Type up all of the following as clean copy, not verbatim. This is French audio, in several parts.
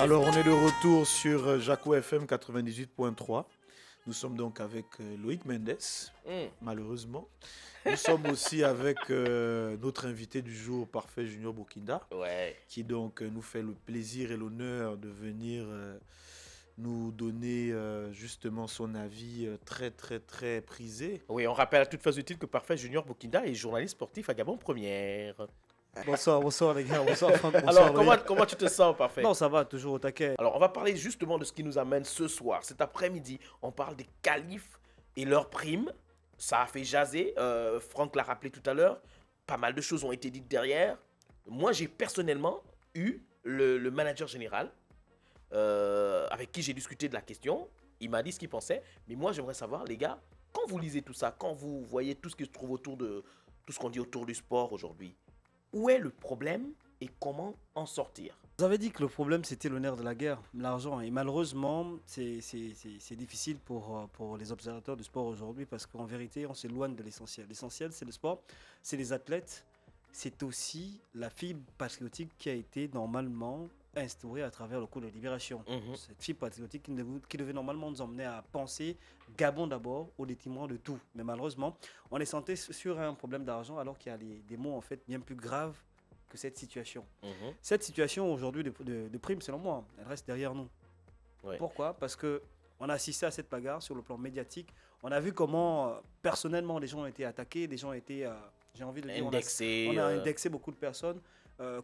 Alors, on est de retour sur Jaco FM 98.3. Nous sommes donc avec Loïc Mendes, malheureusement. Nous sommes aussi avec notre invité du jour, Parfait Junior Bokinda, qui donc nous fait le plaisir et l'honneur de venir nous donner justement son avis très prisé. Oui, on rappelle à toute phase utile que Parfait Junior Bokinda est journaliste sportif à Gabon Première. Bonsoir les gars, bonsoir Franck, bonsoir. Alors, comment tu te sens, Parfait? Non, ça va, toujours au taquet. Alors, on va parler justement de ce qui nous amène ce soir. Cet après-midi, on parle des qualifs et leurs primes. Ça a fait jaser, Franck l'a rappelé tout à l'heure. Pas mal de choses ont été dites derrière. Moi, j'ai personnellement eu le manager général avec qui j'ai discuté de la question. Il m'a dit ce qu'il pensait. Mais moi, j'aimerais savoir, les gars, quand vous lisez tout ça, quand vous voyez tout ce qui se trouve autour de tout ce qu'on dit autour du sport aujourd'hui, où est le problème et comment en sortir? Vous avez dit que le problème, c'était le nerf de la guerre, l'argent. Et malheureusement, c'est difficile pour les observateurs du sport aujourd'hui parce qu'en vérité, on s'éloigne de l'essentiel. L'essentiel, c'est le sport, c'est les athlètes. C'est aussi la fibre patriotique qui a été normalement instaurée à travers le cours de libération. Cette fibre patriotique qui devait normalement nous emmener à penser Gabon d'abord au détriment de tout. Mais malheureusement, on est santé sur un problème d'argent alors qu'il y a des mots en fait bien plus graves que cette situation. Cette situation aujourd'hui de prime, selon moi, elle reste derrière nous. Pourquoi? Parce qu'on a assisté à cette bagarre sur le plan médiatique. On a vu comment personnellement les gens ont été attaqués, les gens ont été, j'ai envie de dire, on a indexé beaucoup de personnes,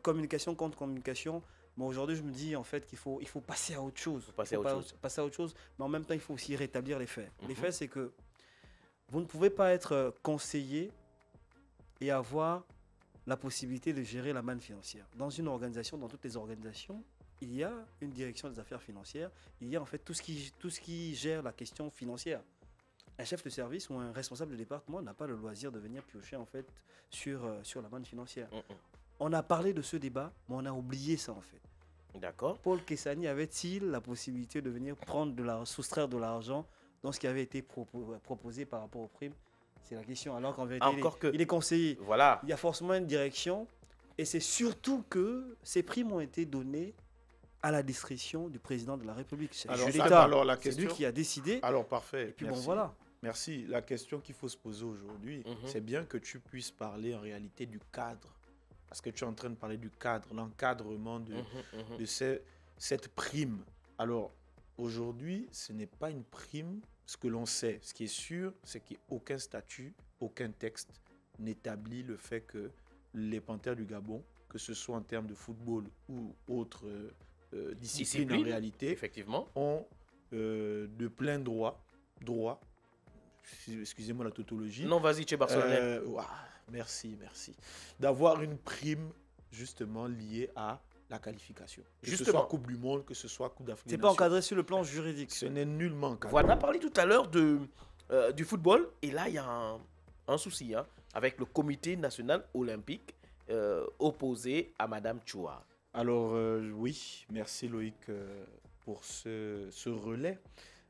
communication contre communication. Mais aujourd'hui, je me dis en fait qu'il faut passer à autre chose. Passer à autre chose, mais en même temps, il faut aussi rétablir les faits. Les faits, c'est que vous ne pouvez pas être conseiller et avoir la possibilité de gérer la manne financière. Dans une organisation, dans toutes les organisations, il y a une direction des affaires financières, il y a en fait tout ce qui gère la question financière. Un chef de service ou un responsable de département n'a pas le loisir de venir piocher en fait sur la manne financière. On a parlé de ce débat, mais on a oublié ça en fait. D'accord. Paul Kessani avait-il la possibilité de venir soustraire de l'argent dans ce qui avait été proposé par rapport aux primes? C'est la question. Alors qu'en vérité, il est conseiller. Voilà. Il y a forcément une direction. Et c'est surtout que ces primes ont été données à la discrétion du président de la République. C'est lui qui a décidé. Alors, parfait. Et puis merci. Bon, voilà. Merci. La question qu'il faut se poser aujourd'hui, c'est bien que tu puisses parler en réalité du cadre. Parce que tu es en train de parler du cadre, l'encadrement de cette prime. Alors, aujourd'hui, ce n'est pas une prime. Ce que l'on sait, ce qui est sûr, c'est qu'aucun statut, aucun texte n'établit le fait que les Panthères du Gabon, que ce soit en termes de football ou autres disciplines en réalité, effectivement, ont de plein droit, excusez-moi la tautologie. Non, vas-y, tu es barcelonais. Merci. D'avoir une prime justement liée à la qualification. Que ce soit Coupe du Monde, que ce soit Coupe d'Afrique. C'est pas encadré sur le plan juridique. Ce n'est nullement encadré. Voilà, on a parlé tout à l'heure du football. Et là, il y a un souci avec le comité national olympique opposé à Madame Choua. Alors, oui, merci Loïc pour ce relais.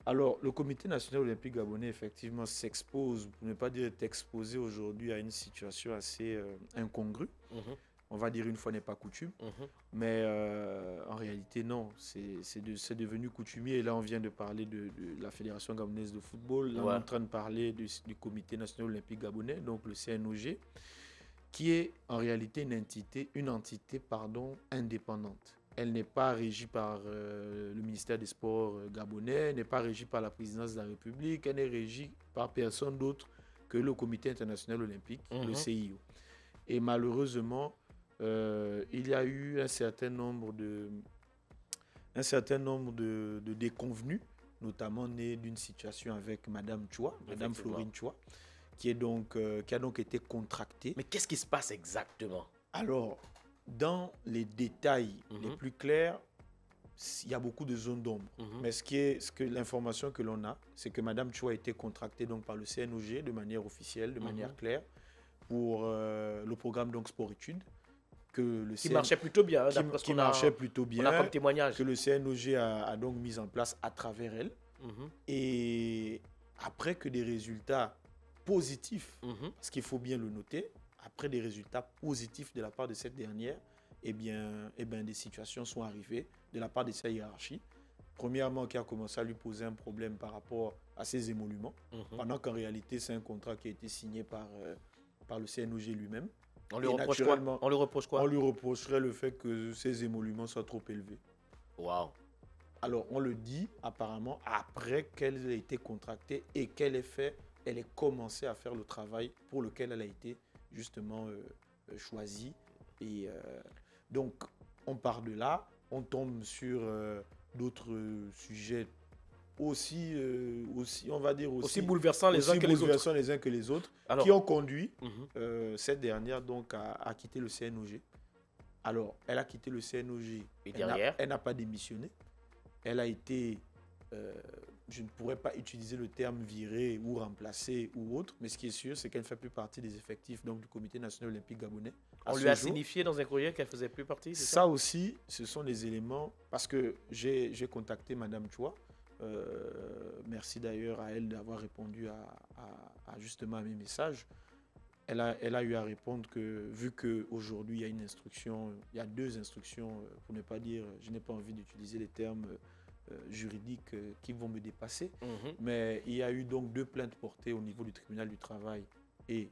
Alors, le comité national olympique gabonais, effectivement, s'expose, pour ne pas dire est exposé aujourd'hui à une situation assez incongrue. On va dire une fois n'est pas coutume, mais en réalité non, c'est devenu coutumier. Et là on vient de parler de la Fédération gabonaise de football, là on est en train de parler du Comité national olympique gabonais, donc le CNOG, qui est en réalité une entité indépendante. Elle n'est pas régie par le ministère des Sports gabonais, elle n'est pas régie par la présidence de la République, elle n'est régie par personne d'autre que le Comité international olympique, le CIO. Et malheureusement, il y a eu un certain nombre de déconvenus, notamment nés d'une situation avec Madame Choua, Madame Florine Choua, qui a donc été contractée. Mais qu'est-ce qui se passe exactement? Alors, dans les détails les plus clairs, il y a beaucoup de zones d'ombre. Mais l'information que l'on a, c'est que Madame Choua a été contractée donc par le CNOG de manière officielle, de manière claire, pour le programme donc sport-études. Qui marchait plutôt bien, qui marchait plutôt bien, on a comme témoignage. Que le CNOG a donc mis en place à travers elle. Et après que des résultats positifs, parce qu'il faut bien le noter, après des résultats positifs de la part de cette dernière, eh bien, des situations sont arrivées, de la part de sa hiérarchie. Premièrement, qui a commencé à lui poser un problème par rapport à ses émoluments, pendant qu'en réalité, c'est un contrat qui a été signé par le CNOG lui-même. On lui reproche quoi? On lui reproche quoi? On lui reprocherait le fait que ses émoluments soient trop élevés. Waouh. Alors, on le dit apparemment après qu'elle ait été contractée et qu'elle ait commencé à faire le travail pour lequel elle a été justement choisie. Et donc, on part de là, on tombe sur d'autres sujets aussi, on va dire aussi bouleversants les uns que les autres, alors, qui ont conduit cette dernière donc à quitter le CNOG. Alors, elle a quitté le CNOG. Et derrière, elle n'a pas démissionné. Elle a été, je ne pourrais pas utiliser le terme virée ou remplacée ou autre, mais ce qui est sûr, c'est qu'elle ne fait plus partie des effectifs donc, du Comité national olympique gabonais. On lui a signifié dans un courrier qu'elle ne faisait plus partie, c'est ça? Ça aussi, ce sont des éléments, parce que j'ai contacté Madame Chua. Merci d'ailleurs à elle d'avoir répondu à justement à mes messages. Elle a eu à répondre que vu qu'aujourd'hui il y a une instruction, il y a 2 instructions, pour ne pas dire, je n'ai pas envie d'utiliser les termes juridiques qui vont me dépasser, mais il y a eu donc 2 plaintes portées au niveau du tribunal du travail et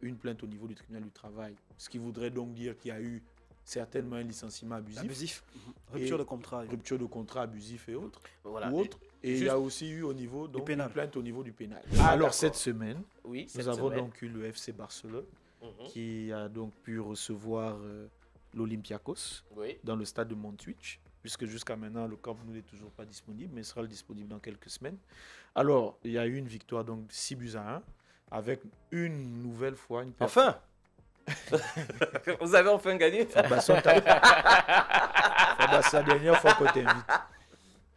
une plainte au niveau du tribunal du travail, ce qui voudrait donc dire qu'il y a eu certainement un licenciement abusif. Rupture de contrat. Rupture de contrat abusif et autres. Voilà. Et il y a aussi eu au niveau donc, une plainte au niveau du pénal. Alors cette semaine, nous avons semaine. donc eu le FC Barcelone qui a donc pu recevoir l'Olympiakos dans le stade de Montjuic, puisque jusqu'à maintenant le camp n'est toujours pas disponible, mais sera disponible dans quelques semaines. Alors, il y a eu une victoire donc 6-1 avec une nouvelle fois une Enfin. Vous avez enfin gagné. C'est la dernière fois qu'on t'invite.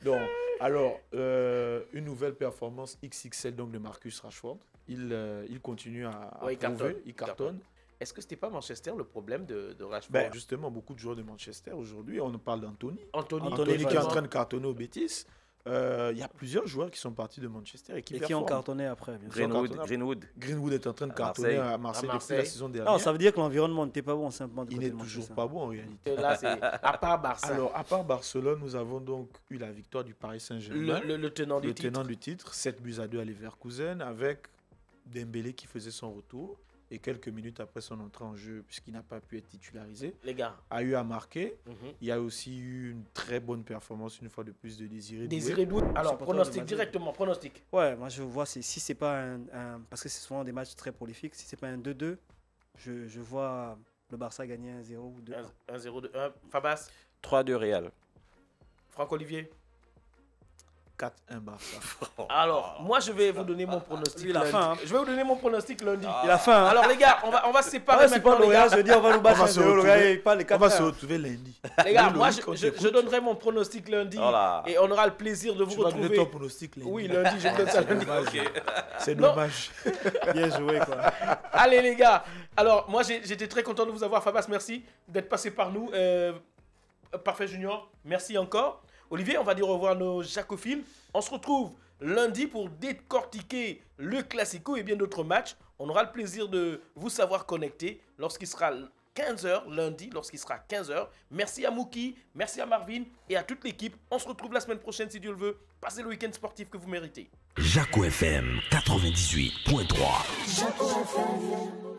Donc, alors, une nouvelle performance XXL donc, de Marcus Rashford. Il continue à prouver, il cartonne. Est-ce que ce n'était pas Manchester le problème de Rashford? Justement, beaucoup de joueurs de Manchester aujourd'hui, on parle d'Anthony. Anthony qui est en train de cartonner au Betis. Il y a plusieurs joueurs qui sont partis de Manchester et qui ont cartonné après. Greenwood est en train de cartonner à Marseille depuis la saison dernière. Non, ça veut dire que l'environnement n'était pas bon simplement. Il n'est toujours pas bon en réalité. Là, c'est à part Barça. Alors, à part Barcelone, nous avons donc eu la victoire du Paris Saint-Germain. Le tenant du titre. 7-2 à Leverkusen avec Dembélé qui faisait son retour. Et quelques minutes après son entrée en jeu, puisqu'il n'a pas pu être titularisé, les gars, a eu à marquer. Il y a aussi eu une très bonne performance, une fois de plus, de Désiré Doué. Alors, pronostic, directement, pronostic. Ouais, moi je vois, si c'est pas un parce que c'est souvent des matchs très prolifiques, si c'est pas un 2-2, je vois le Barça gagner 1-0 ou 2. 1-0-2-1. Fabas 3-2 Real. Franck-Olivier 4-1 Barça. Alors, moi, je vais vous donner mon pronostic lundi. Je vais vous donner mon pronostic lundi. Il a faim. Alors, les gars, on va se séparer maintenant. Les gars, je veux dire, on va nous battre. On va se retrouver lundi. Les gars, moi, je donnerai mon pronostic lundi. Et on aura le plaisir de vous retrouver. Tu vas donner ton pronostic lundi. Oui, lundi, je vous donne ça lundi. C'est dommage. Bien joué, quoi. Allez, les gars. Alors, moi, j'étais très content de vous avoir. Fabas, merci d'être passé par nous. Parfait Junior, merci encore. Olivier, on va dire au revoir à nos jacophiles. On se retrouve lundi pour décortiquer le Classico et bien d'autres matchs. On aura le plaisir de vous savoir connecter lorsqu'il sera 15h, lundi, lorsqu'il sera 15h. Merci à Mouki, merci à Marvin et à toute l'équipe. On se retrouve la semaine prochaine si Dieu le veut. Passez le week-end sportif que vous méritez. Jaco FM 98.3. Jaco FM.